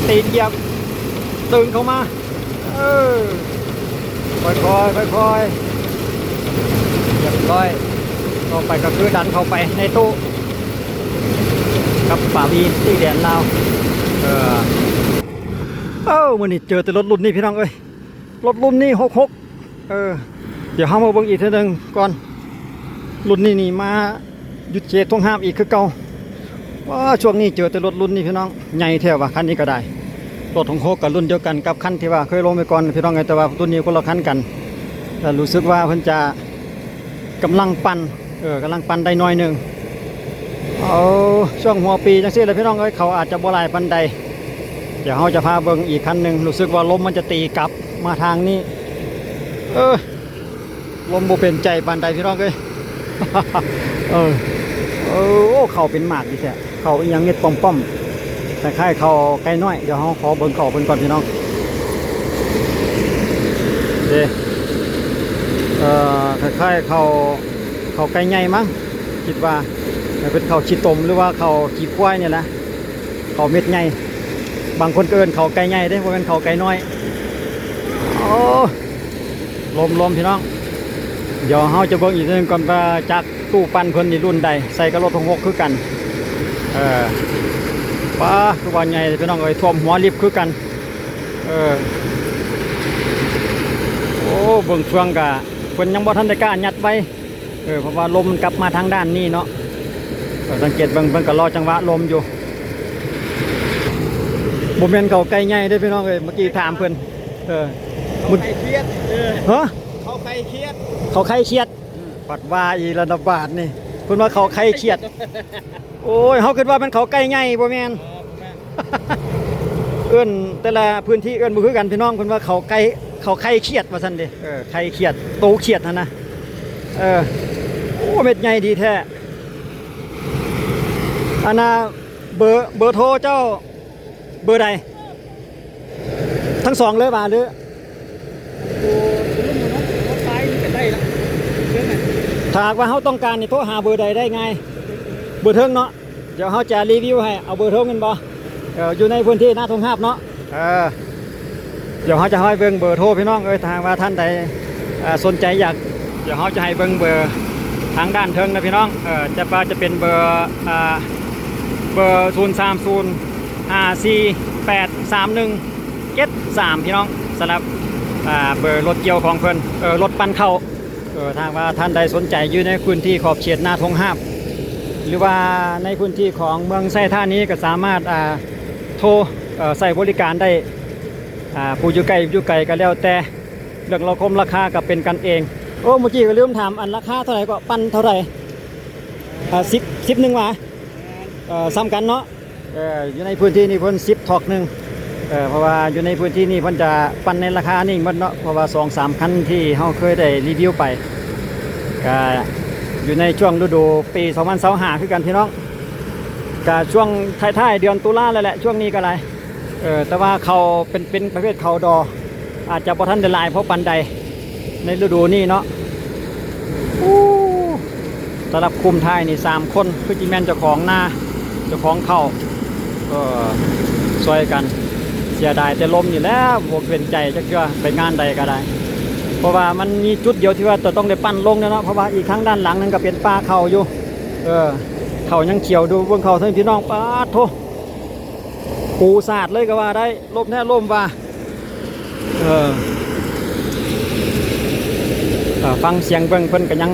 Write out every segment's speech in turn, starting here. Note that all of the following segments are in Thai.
ตีนเหยียบตึงเข้ามาเออค่อยเรียบร้อยต่อไปก็คือดันเข้าไปในตู้กับป่าวีที่แดนลาวมันนี่เจอแต่รถรุ่นนี้พี่น้องเอ้ยรถรุ่นนี้66เดี๋ยวเฮามาเบิ่งอีกทีนึงก่อนรุ่นนี้นี่มาหยุดเขตต้องห้ามอีกคือเก่าว่าช่วงนี้เจอแต่รถรุ่นนี้พี่น้องใหญ่แท้ว่าคันนี้ก็ได้รถ66กับรุ่นเดียวกันกับคันที่ว่าเคยลงไปก่อนพี่น้องไงแต่ว่ารุ่นนี้คนละคันกันแต่รู้สึกว่าเพิ่นจะกำลังปั่นได้น้อยนึงเอาช่วงหัวปีจังซี่เลยพี่น้องเอ้ยเขาอาจจะบ่หลายปานใดเดี๋ยวเฮาจะพาเบิ่งอีกคันนึงรู้สึกว่าลมมันจะตีกลับมาทางนี้ลมบ่เป็นใจปานใดพี่น้องเอ้ยเขาเป็นหมากดิแท้เขาอีหยังเม็ดป้อมๆแต่คล้ายเขาไก่น้อยเดี๋ยวเฮาขอเบิ่งเขาเพิ่นก่อนพี่น้องเด้คล้ายเขาไก่ใหญ่มั้งคิดว่าเป็นเขาชีตมหรือว่าเขาขี้ควายเนี่ยแหละเขาเม็ดใหญ่บางคนก็เอิ้นเขาไก่ใหญ่เด้บ่แม่นเขาไก่น้อยลมพี่น้องเดี๋ยวเฮาจะเบิ่งอีกนึงก่อนว่าจากตู้ปั่นเพิ่นนี่รุ่นใดใส่กับรถ66คือกันป้าคือว่าใหญ่พี่น้องเอ้ยท่วมหัวลิฟต์คือกันเบิ่งเฟืองกะเพิ่นยังบ่ทันได้กล้ายัดไว้เพราะว่าลมมันกลับมาทางด้านนี้เนาะสังเกตเบิ่งก็รอจังหวะลมอยู่บ่แม่นเขาไก่ใหญ่เด้พี่น้องเอ้ยเมื่อกี้ถามเพิ่นเขาไข่เครียดฮะเขาไข่เครียดปัดว่าอีระดับบาทนี่เพิ่นว่าเขาไข่เครียดโอ้ยเฮาคิดว่ามันเขาไก่ใหญ่บ่แม่นเอิ้นแต่ละพื้นที่เอิ้นบ่คือกันพี่น้องเพิ่นว่าเขาไข่เครียดว่าซั่นเด้ไข่เครียดโตเครียดหั่นนะโอ้เม็ดใหญ่ดีแท้อันน่ะเบอร์โทรเจ้าเบอร์ใดทั้งสองเลยบ่าหรือถ้าหากว่าเขาต้องการนี่โทรหาเบอร์ใดได้ไงเบอร์เทิงเนาะเดี๋ยวเขาจะรีวิวให้เอาเบอร์เทิงกันบ่อยู่ในพื้นที่หน้าทงหาบเนาะเดี๋ยวเขาจะให้เบิ่งเบอร์โทรพี่น้องทางว่าท่านใดสนใจอยากเดี๋ยวเขาจะให้เบิ่งเบอร์ทางด้านเทิงนะพี่น้องจะเป็นเบอร์030548317พี่น้องสำหรับเบอร์รถเกี่ยวของเพิ่นรถปั่นเข้าทางว่าท่านใดสนใจอยู่ในพื้นที่ขอบเขตหน้าทงห้าบหรือว่าในพื้นที่ของเมืองไส้ท่านี้ก็สามารถโทรใส่บริการได้ผู้อยู่ไกลก็แล้วแต่เรื่องราคาก็เป็นกันเองเมื่อกี้ก็ลืมถามอันราคาเท่าไหร่ก็ปั่นเท่าไหร่10นึงว่าซ้ำกันเนาะอยู่ในพื้นที่นี่เพิ่น10 ถอกนึงเพราะว่าอยู่ในพื้นที่นี่เพิ่นจะปั่นในราคานี่มันเนาะเพราะว่า 2-3 คันที่เฮาเคยได้รีวิวไปก็อยู่ในช่วงฤดูปี2025คือกันพี่น้องก็ช่วงท้ายๆเดือนตุลาแล้วแหละช่วงนี้ก็ได้แต่ว่าเขาเป็นประเภทเขาดออาจจะบ่ทันได้หลายเพราะปันใดในฤดูนี้เนาะสำหรับคุมท้ายนี่3 คนคือจิแม่นเจ้าของหน้าเจ้าของเข้าช่วยกันเสียดายแต่ลมอยู่แล้วบวกเป็นใจจะเชื่อไปงานใดก็ได้เพราะว่ามันมีจุดเดียวที่ว่าต้องได้ปั้นลงเนาะเพราะว่าอีกทั้งด้านหลังนั้นก็เป็นป่าเขาอยู่เขายังเขียวดูบนเขาทั้งพี่น้องป้าโถปูสาดเลยก็ว่าได้ลมแท้ลมว่าฟังเสียงเบิ่งเพิ่นก็ยัง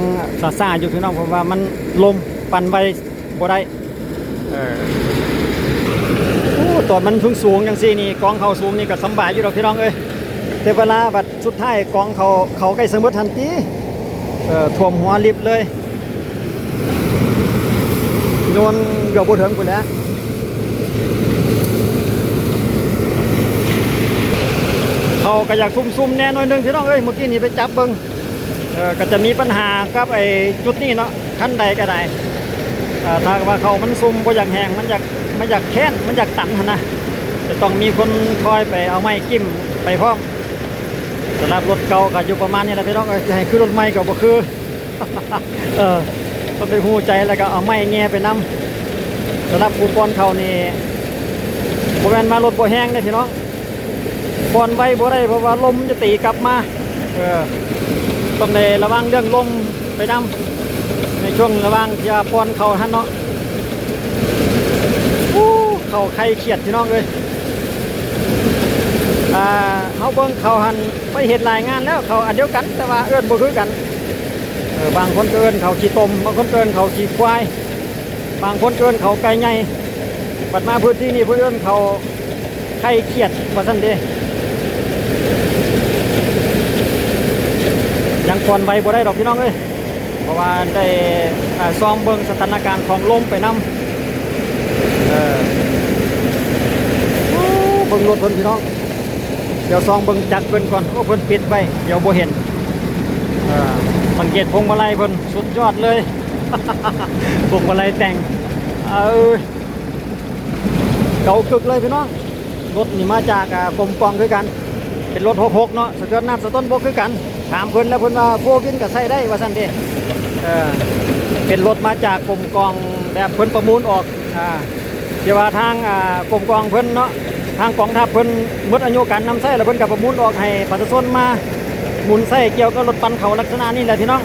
ซ่าอยู่พี่น้องเพราะว่ามันลมปั่นไปบ่ได้ตอนมันสูงอย่างซี่นี่กองเขาสูงนี่ก็สบายอยู่ดอกพี่น้องเอ้ยแต่เวลาบัดสุดท้ายกองเขาใกล้สมมุติทันทีท่วมหัวลิฟต์เลยโยนเกือบบ่ถึงพุ่นแล้วเขาก็อยากซุ่มๆแน่หน่อยนึงพี่น้องเอ้ยเมื่อกี้นี่ไปจับเบิ่งก็จะมีปัญหากับไอ้จุดนี้เนาะคันใดก็ได้ถ้าว่าเขามันซุ่มบ่อยากแห้งมันอยากแค้นมันอยากตันนะจะต้องมีคนคอยไปเอาไม้กิ้มไปพร้อมสำหรับรถเก่าก็อยู่ประมาณนี้แหละพี่น้องจะให้คือรถใหม่ก็บ่คือต้องไปหูใจแล้วก็เอาไม้แง่ไปนำสำหรับคูปองเขานี่บ่แม่น นมารถบ่แห้งเด้พี่น้องปอนไว้บ่ได้เพราะว่าลมจะตีกลับมาต้องได้ระวังเรื่องลมไปนำในช่วงระวังที่ปอนเข้าท่านเนาะเข้าใครเครียดพี่น้องเลยเขาเบิ่งเขาหันไปเห็นรายงานแล้วเขาอันเดียวกันแต่ว่าเอื้อนบ่คือกันบางคนเกินเขาขี่ตมบางคนเกินเขาขี่ควายบางคนเกินเขาไก่ใหญ่บัดมาพื้นที่นี่เพื่อนเขาใครเครียดว่าซั่นเด้ยังก่อนไว้บ่ได้ดอกพี่น้องเอ้ยเพราะว่าได้ซ้อมเบิ่งสถานการณ์ของลมไปนำเบิ่งรถเพิ่นพี่น้องเดี๋ยวซองเบิ่งจักรเพิ่นก่อนโอ้เพิ่นปิดไว้เดี๋ยวบ่เห็นสังเกตพวงมาลัยเพิ่นสุดยอดเลย พวงมาลัยแต่งเก่ากึกเลยพี่น้องรถนี่มาจากกรมกองคือกันเป็นรถ66เนาะสะเกิดน้ำสะต้นบกคือกันถามเพิ่นแล้วเพิ่นว่าโฟกินก็ใส่ได้ว่าซั่นเด้เป็นรถมาจากกรมกองแบบเพิ่นประมูลออกเดี๋ยวว่าทางกรมกองเพิ่นเนาะทางกองทัพเพิ่นหมดอายุการนำใช้แล้วเพิ่นก็ประมูลออกให้ประชาชนมาหมุนใช้เกี่ยวกับรถปั่นเขาลักษณะนี้แหละพี่น้อง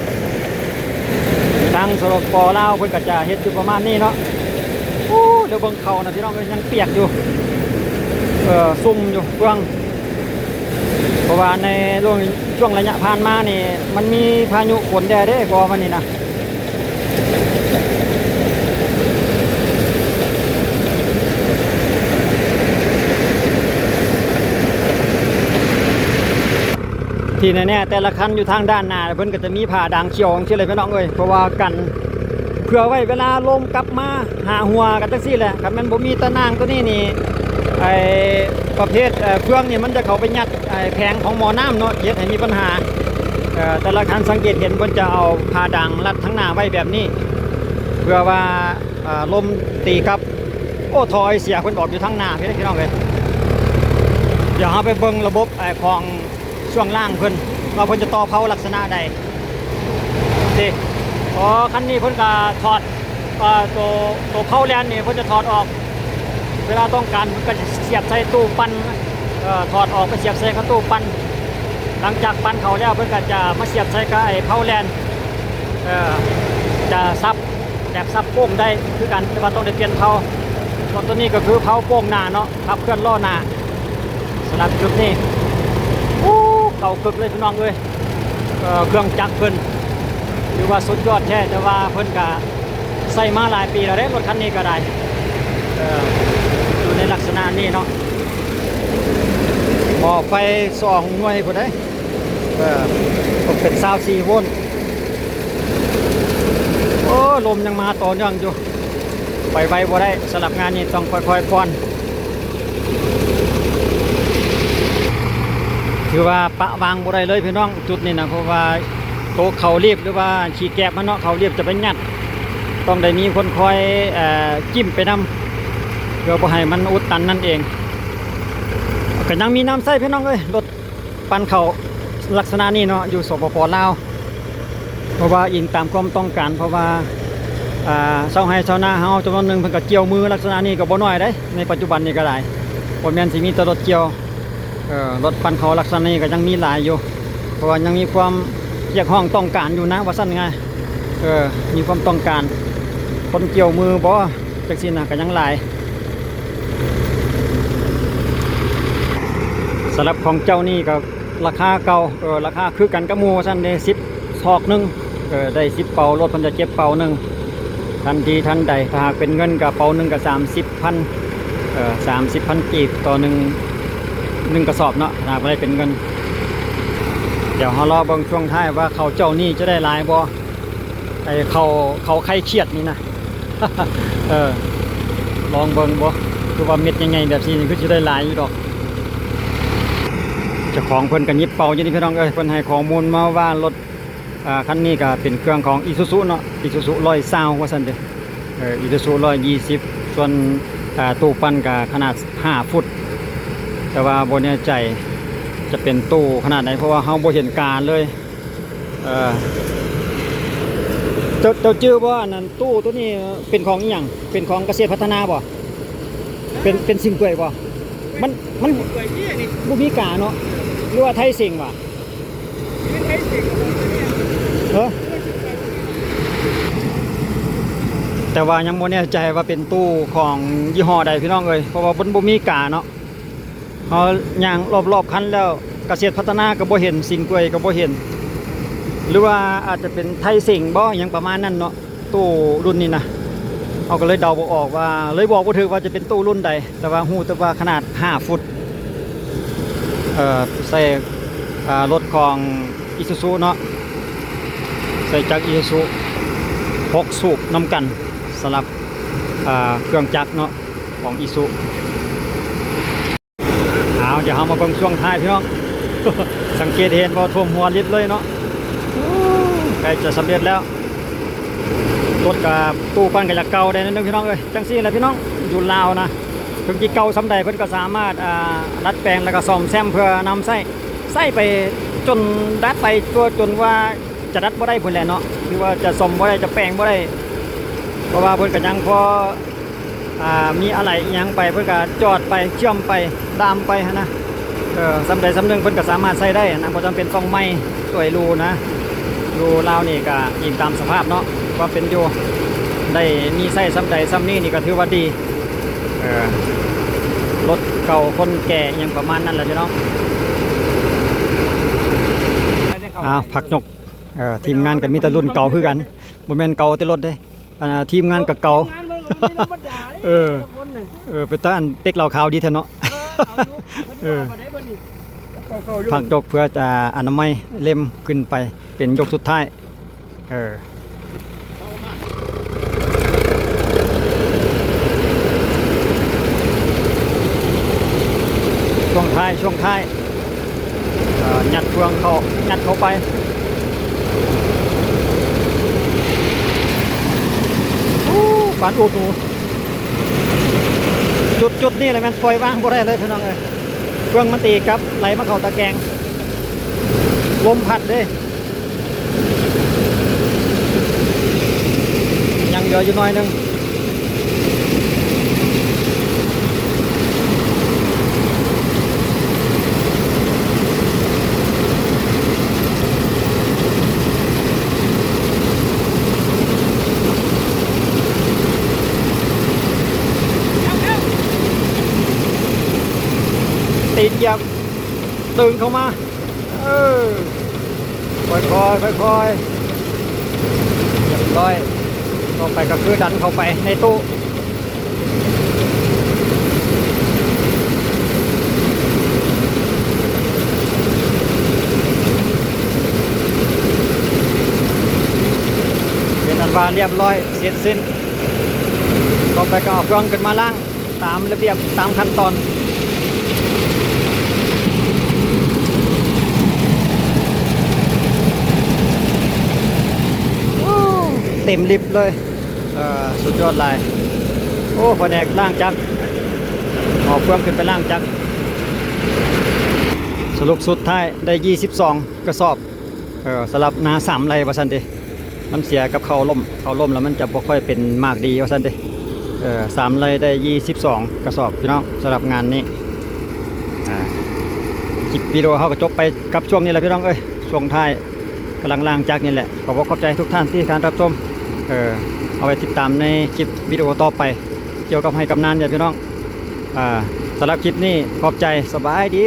ทางสรปลาวเพิ่นก็จะเฮ็ดอยู่ประมาณนี้เนาะเดี๋ยวเบิ่งเขานะพี่น้องยังเปียกอยู่ซุ่มอยู่เบื้องเพราะว่าในช่วงระยะผ่านมานี่มันมีพายุฝนแดดเด้กว่าวันนี้นะที่แน่ๆแต่ละคันอยู่ทางด้านหน้าเพิ่นก็จะมีผ้าด่างเขียวของเชื่อเลยพี่น้องเอ้ยเพราะว่ากันเผื่อไว้เวลาลมกลับมาหาหัวกันจังซี่แหละครับมันบ่มีตะนางตัวนี้นี่ไอ้ประเภทเครื่องนี่มันจะเข้าไปยัดไอ้แผงของหมอน้ำเนาะเฮ็ดให้มีปัญหาแต่ละคันสังเกตเห็นเพิ่นจะเอาผ้าด่างรัดทั้งหน้าไว้แบบนี้เพื่อว่าลมตีกลับโอ้ถอยเสียเพิ่นออกอยู่ทั้งหน้าพี่น้องเอ้ยเดี๋ยวเฮาไปเบิ่งระบบของช่วงล่างเพิ่นว่าเพิ่นจะต่อเผาลักษณะใดสิคันนี้เพิ่นก็ถอดตัวเผาแลนนี่เพิ่นจะถอดออกเวลาต้องการก็จะเสียบใส่ตู้ปั้นถอดออกไปเสียบใส่กับตู้ปั้นหลังจากปั้นเขาแล้วเพิ่นก็จะมาเสียบใส่กับไอ้เผาแลนจะซับแบบซับโป้งได้คือกันแต่ว่าต้องได้เปลี่ยนเผาตัวนี้ก็คือเผาโป้งหน้าเนาะขับเคลื่อนล้อหน้าสำหรับจุดนี้เก่ากึกเลยพี่น้องเลยเครื่องจักรเพิ่นหรือว่าสุดยอดแท้แต่ว่าเพิ่นก็ใส่มาหลายปีแล้วเด้รถคันนี้ก็ได้อยู่ในลักษณะนี้เนาะหม้อไฟ2หน่วยพุ่นได้ต้องเป็น24 โวลต์โอ้ลมยังมาต่อเนื่องอยู่ไปไวบ่ได้สำหรับงานนี้ต้องค่อยๆผ่อนคือว่าปะวางบ่ได้เลยพี่น้องจุดนี้นะเพราะว่าโตเขาเรียบหรือว่าขี่แกบมันเนาะเขาเรียบจะไปงัดต้องได้มีคนคอยจิ้มไปนำเพื่อบ่ให้มันอุดตันนั่นเองก็ยังมีน้ำใส่พี่น้องเอ้ยรถปั่นเขาลักษณะนี้เนาะอยู่สปป.ลาวเพราะว่าอิงตามความต้องการเพราะว่าชาวไร่ชาวนาเฮาจำนวนหนึ่งเพิ่นก็เกี่ยวมือลักษณะนี้ก็บ่น้อยได้ในปัจจุบันนี้ก็ได้บ่แม่นสิมีแต่รถเกี่ยวรถปั่นเขาลักษณะนี้ก็ยังมีหลายอยู่เพราะว่ายังมีความเรียกห้องต้องการอยู่นะว่าสั้นไงมีความต้องการคนเกี่ยวมือบ่จักซี่นะก็ยังหลายสำหรับของเจ้านี่ก็ราคาเก่าราคาคือกันกับหมู่ซั่นเด้10ศอกนึงได้10เป่ารถเพิ่นจะเก็บเป่านึงทันทีทันใดถ้าหากเป็นเงินกับเป่านึงก็30,000 30,000 กีบต่อ1กระสอบเนาะถ้าไม่ได้เป็นเงินเดี๋ยวเรารอเบิ่งช่วงท้ายว่าเขาเจ้านี่จะได้หลายบ่ไอ้เขาไข่เครียดนี่นะ ลองเบิ่งบ่คือว่าเม็ดยังไงแบบนี้คือจะได้หลายอยู่ดอกเจ้าของเพิ่นก็ยิบเป่าอยู่นี่พี่น้องเอ้ยเพิ่นให้ข้อมูลมาว่ารถคันนี้ก็เป็นเครื่องของ Isuzu เนาะ Isuzu 120ว่าซั่นเด้Isuzu 120ส่วนตู้ปั้นก็ขนาด5 ฟุตแต่ว่าบนแน่ใจจะเป็นตู้ขนาดไหนเพราะว่าเราบ่เห็นการเลยเจ้าชื่อว่านั่นตู้ตัวนี้เป็นของอีหยังเป็นของเกษตรพัฒนาบ่เป็นสิ่งเปื่อยบ่ มัน เปื่อยยี่นี่ บ่มีกาเนาะหรือว่าไทยสิงว่ะ ไม่ใช่สิ่งของมันเนี่ย เออแต่ว่ายังบ่แน่ใจว่าเป็นตู้ของยี่ห้อใดพี่น้องเอ้ยเพราะว่ามันบ่มีกาเนาะเฮาย่างรอบๆคันแล้วเกษตรพัฒนาก็บ่เห็นสิ่งกล้วยก็บ่เห็น หรือว่าอาจจะเป็นไทยสิงบ่หยังประมาณนั้นเนาะตู้รุ่นนี้นะเอาก็เลยเดาบ่ออกว่าเลยบอกบ่ถูกว่าจะเป็นตู้รุ่นใดแต่ว่าฮู้แต่ว่าขนาด5ฟุตใส่รถของอิซูซุเนาะใส่จักรอิซูซุ6สูบนำกันสำหรับเครื่องจักรเนาะของอิซูเอาเดี๋ยวเรามาเบิ่งช่วงท้ายพี่น้อง สังเกตเห็นว่าท่วมหัวลิตรเลยเนาะใกล้จะสำเร็จแล้วรถกับตู้ปั้นกับยาเก่าได้นั่นเองพี่น้องเอ้ยจังซี่แหละพี่น้องอยู่ลาวนะถึงที่เก่าสำใดเพิ่นก็สามารถดัดแปลงแล้วก็ซ่อมแซมเพื่อนำใส่ไปจนดัดไปตัวจนว่าจะดัดบ่ได้พุ่นแหละเนาะคือว่าจะซ่อมบ่ได้จะแปลงบ่ได้เพราะว่าเพิ่นก็ยังพอมีอะไรอิหยังไปเพิ่นก็จอดไปเชื่อมไปดามไปหั้นนะสำใดสำหนึ่งเพิ่นก็สามารถใส่ได้นะบ่จำเป็นต้องไม้สวยรูนะรูลาวนี่ก็ยิงตามสภาพเนาะว่าเป็นอยู่ได้มีใส่สำใดสำนี้นี่ก็ถือว่าดีรถเก่าคนแก่ยังประมาณนั้นแหละพี่น้องผักนกทีมงานกับมีแต่รุ่นเก่าคือกันบ่แม่นเก่าแต่รถเด้ทีมงานกับเก่าเป็นตาอันเป็กเหล่าขาวดีแท้เนาะผักนกเพื่อจะอนามัยเล่มขึ้นไปเป็นยกสุดท้ายช่วงท้ายยัดเฟืองยัดเข้าไปปานอูดหนูจุดนี่เลยมันปล่อยว่างบ่ได้เลยพี่น้องเอ้ยเฟืองมันตีกับไหลมาเข้าตะแกรงลมพัดเด้ยังเหลืออยู่หน่อยนึงติดเหยียบตึงเข้ามาค่อยๆเรียบร้อยต่อไปก็คือดันเข้าไปในตู้เป็นอันว่าเรียบร้อยเสร็จสิ้นต่อไปก็เอาเครื่องขึ้นมาล่างตามระเบียบตามขั้นตอนเต็มลิฟต์เลยสุดยอดเลยโอ้แผนกล่างจักรออกเครื่องขึ้นไปล่างจักรสรุปสุดท้ายได้22กระสอบสลับนา3ไรว่าซั่นเด้มันเสียกับเขาล่มแล้วมันจะบ่ค่อยเป็นมากดีว่าซั่นเด้3ไรได้22กระสอบพี่น้องสำหรับงานนี้คลิปวิดีโอเขาก็จบไปกับช่วงนี้แหละพี่น้องเอ้ยช่วงท้ายกำลังล่างจักรนี่แหละขอบใจทุกท่านที่การรับชมเอาไว้ติดตามในคลิปวิดีโอต่อไปเกี่ยวกับให้กำนันเนี่ยพี่น้องสำหรับคลิปนี้ขอบใจสบายดี